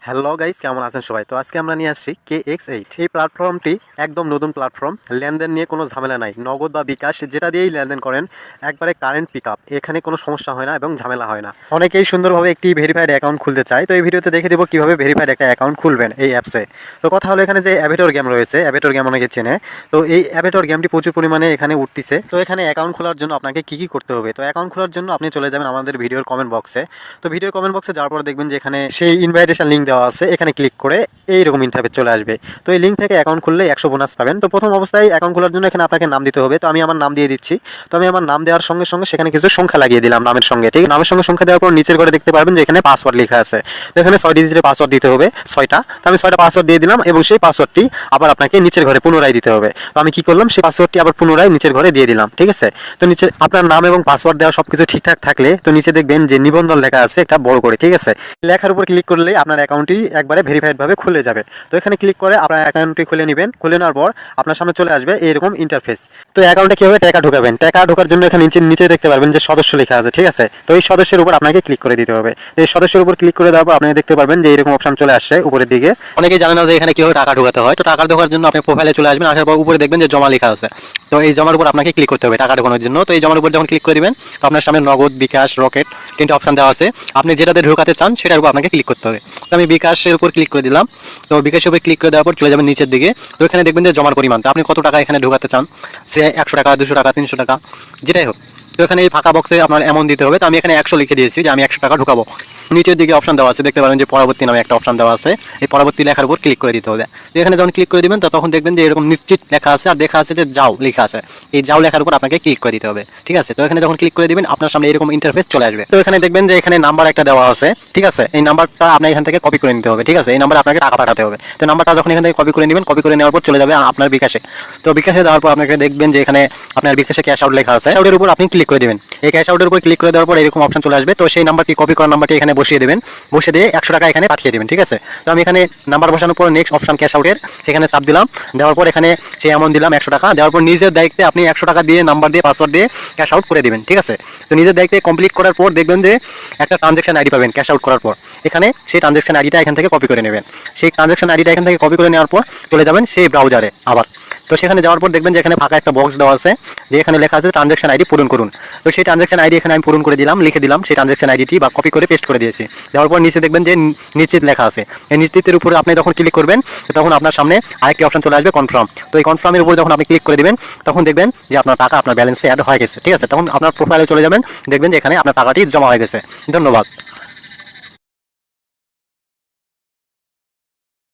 Hello guys, কেমন আছেন সবাই? তো আজকে আমরা নিয়ে আসছি KX8। এই প্ল্যাটফর্মটি একদম নতুন প্ল্যাটফর্ম। লেনদেন নিয়ে কোনো ঝামেলা নাই। নগদ বা বিকাশ যেটা দিয়েই লেনদেন করেন, একবারে কারেন্ট পিকআপ। এখানে কোনো সমস্যা হয় না এবং ঝামেলা হয় না। অনেকেই সুন্দরভাবে একটি ভেরিফাইড অ্যাকাউন্ট খুলতে চায়। তো এই ভিডিওতে দেখে দেবো কীভাবে ভেরিফাইড একটা অ্যাকাউন্ট খুলবেন এই অ্যাপসে। তো কথা হলো, এখানে যে অ্যাভেটর গেম রয়েছে, অ্যাভেটর গেম অনেকে চেনে। তো এই অ্যাভেটর গেমটি প্রচুর পরিমাণে এখানে উঠতিছে। তো এখানে অ্যাকাউন্ট খোলার জন্য আপনাকে কী করতে হবে? তো অ্যাকাউন্ট খোলার জন্য আপনি চলে যাবেন আমাদের ভিডিওর কমেন্ট বক্সে। তো ভিডিওর কমেন্ট বক্সে যাওয়ার পর দেখবেন যে এখানে সেই ইনভাইটেশন লিঙ্ক দেওয়া আছে। এখানে ক্লিক করে এইরকম ইন্টারফেস চলে আসবে। তো এই লিঙ্ক থেকে অ্যাকাউন্ট খুললে 100 বোনাস পাবেন। তো প্রথম অবস্থায় অ্যাকাউন্ট খোলার জন্য এখানে আপনাকে নাম দিতে হবে। তো আমি আমার নাম দিয়ে দিচ্ছি। তো আমি আমার নাম দেওয়ার সঙ্গে সঙ্গে সেখানে কিছু সংখ্যা লাগিয়ে দিলাম নামের সঙ্গে। ঠিক, নামের সঙ্গে সংখ্যা দেওয়ার পর নিচের ঘরে দেখতে পারবেন যে এখানে পাসওয়ার্ড লেখা আছে। তো এখানে 6 ডিজিটের পাসওয়ার্ড দিতে হবে, 6টা। তো আমি 6টা পাসওয়ার্ড দিয়ে দিলাম এবং সেই পাসওয়ার্ডটি আবার আপনাকে নিচের ঘরে পুনরায় দিতে হবে। তো আমি কি করলাম, সেই পাসওয়ার্ডটি আবার পুনরায় নিচের ঘরে দিয়ে দিলাম। ঠিক আছে? তো নিচে আপনার নাম এবং পাসওয়ার্ড দেওয়া সবকিছু ঠিকঠাক থাকলে তো নিচে দেখবেন যে নিবন্ধন লেখা আছে একটা বড় করে। ঠিক আছে? লেখার উপর ক্লিক করলে আপনার অ্যাকাউন্টটি একবারে ভেরিফাইড ভাবে খুলে যাবে। তো এখানে ক্লিক করে আপনার অ্যাকাউন্টটি খুলে নেবেন। খুলে নেওয়ার পর আপনার সামনে চলে আসবে এরকম ইন্টারফেস। তো অ্যাকাউন্টে কীভাবে টাকা ঢোকাবেন? টাকা ঢোকার জন্য এখানে নিচে দেখতে পারবেন যে সদস্য লেখা আছে। ঠিক আছে? তো এই সদস্যের উপর আপনাকে ক্লিক করে দিতে হবে। এই সদস্যের উপর ক্লিক করে দেওয়ার পর আপনি দেখতে পারবেন যে এরকম অপশন চলে আসছে উপরের দিকে। অনেকেই জানেন না যে এখানে কীভাবে টাকা ঢোকাতে হয়। তো টাকা ঢোকার জন্য আপনি প্রোফাইলে চলে আসবেন। আসার পর উপরে দেখবেন যে জমা লেখা আছে। তো এই জমার উপর আপনাকে ক্লিক করতে হবে টাকা ঢোকানোর জন্য। তো এই জমার উপর যখন ক্লিক করে দিবেন, তো আপনার সামনে নগদ, বিকাশ, রকেট 3টা অপশন দেওয়া আছে। আপনি যেটাতে ঢোকাতে চান সেটার উপর আপনাকে ক্লিক করতে হবে। তো আমি বিকাশের উপর ক্লিক করে দিলাম। তো বিকাশের উপর ক্লিক করে দেওয়ার পর চলে যাবেন নিচের দিকে। তো এখানে দেখবেন যে জমার পরিমাণ, তো আপনি কত টাকা এখানে ঢোকাতে চান, সে 100 টাকা, 200 টাকা, 300 টাকা, যেটাই হোক। তো এখানে এই ফাঁকা বক্সে আপনার অ্যামাউন্ট দিতে হবে। তো আমি এখানে 100 লিখে দিয়েছি যে আমি 100 টাকা ঢোকাবো। নিচের দিকে অপশন দেওয়া আছে, দেখতে পারেন যে পরবর্তী নামে একটা অপশন দেওয়া আছে। এই পরবর্তী লেখার উপর ক্লিক করে দিতে হবে। তো এখানে যখন ক্লিক করে দিবেন, তো তখন দেখবেন যে এরকম নিশ্চিত লেখা আছে আর দেখা আছে যে যাও লেখা আছে। এই যাও লেখার উপর আপনাকে ক্লিক করে দিতে হবে। ঠিক আছে? তো এখানে যখন ক্লিক করে দিবেন, আপনার সামনে এরকম ইন্টারফেস চলে আসবে। তো এখানে দেখবেন যে এখানে নাম্বার একটা দেওয়া আছে। ঠিক আছে? এই নাম্বারটা আপনি এখান থেকে কপি করে নিতে হবে। ঠিক আছে? এই নাম্বারে আপনাকে টাকা পাঠাতে হবে। তো নাম্বারটা যখন এখান থেকে কপি করে নেবেন, কপি করে নেওয়ার পর চলে যাবে আপনার বিকাশে। তো বিকাশে দেওয়ার পর আপনাকে দেখবেন যে এখানে আপনার বিকাশে ক্যাশ আউট লেখা আছে। ক্যাশ আউটের উপর আপনি ক্লিক করে দিবেন। এই ক্যাশ আউটের উপর ক্লিক করে দেওয়ার পর এরকম অপশন চলে আসবে। তো সেই নাম্বারটি, কপি করা নাম্বারটি এখানে বসিয়ে দেবেন। বসে দিয়ে 100 টাকা এখানে পাঠিয়ে দেবেন। ঠিক আছে? তো আমি এখানে নাম্বার বসানোর পর নেক্সট অপশন ক্যাশ আউটের সেখানে চাপ দিলাম। দেওয়ার পর এখানে সেই অ্যামাউন্ট দিলাম 100 টাকা। দেওয়ার পর নিজের দায়িত্বে আপনি 100 টাকা দিয়ে নাম্বার দিয়ে পাসওয়ার্ড দিয়ে ক্যাশ আউট করে দেবেন। ঠিক আছে? তো নিজের দায়িত্বে কমপ্লিট করার পর দেখবেন যে একটা ট্রানজ্যাকশন আইডি পাবেন ক্যাশ আউট করার পর। এখানে সেই ট্রানজ্যাকশন আইডিটা এখান থেকে কপি করে নেবেন। সেই ট্রানজ্যাকশন আইডিটা এখান থেকে কপি করে নেওয়ার পর চলে যাবেন সেই ব্রাউজারে আবার। তো সেখানে যাওয়ার পর দেখবেন যে এখানে ফাঁকা একটা বক্স দেওয়া আছে, যে এখানে লেখা আছে ট্রানজ্যাকশন আইডি পূরণ করুন। তো সেই ট্রানজ্যাকশন আইডি এখানে আমি পূরণ করে দিলাম, লিখে দিলাম সেই ট্রানজ্যাকশন আইডিটি, বা কপি করে পেস্ট করে দিয়েছি। দেওয়ার পর নিচে দেখবেন যে নিশ্চিত লেখা আছে। এই নিশ্চিতের উপরে আপনি যখন ক্লিক করবেন, তখন আপনার সামনে আরেকটি অপশন চলে আসবে কনফার্ম। তো এই কনফার্মের উপর যখন আপনি ক্লিক করে দিবেন, তখন দেখবেন যে আপনার টাকা আপনার ব্যালেন্সে অ্যাড হয়ে গেছে। ঠিক আছে? তখন আপনার প্রোফাইলে চলে যাবেন, দেখবেন যে এখানে আপনার টাকাটি জমা হয়ে গেছে। ধন্যবাদ।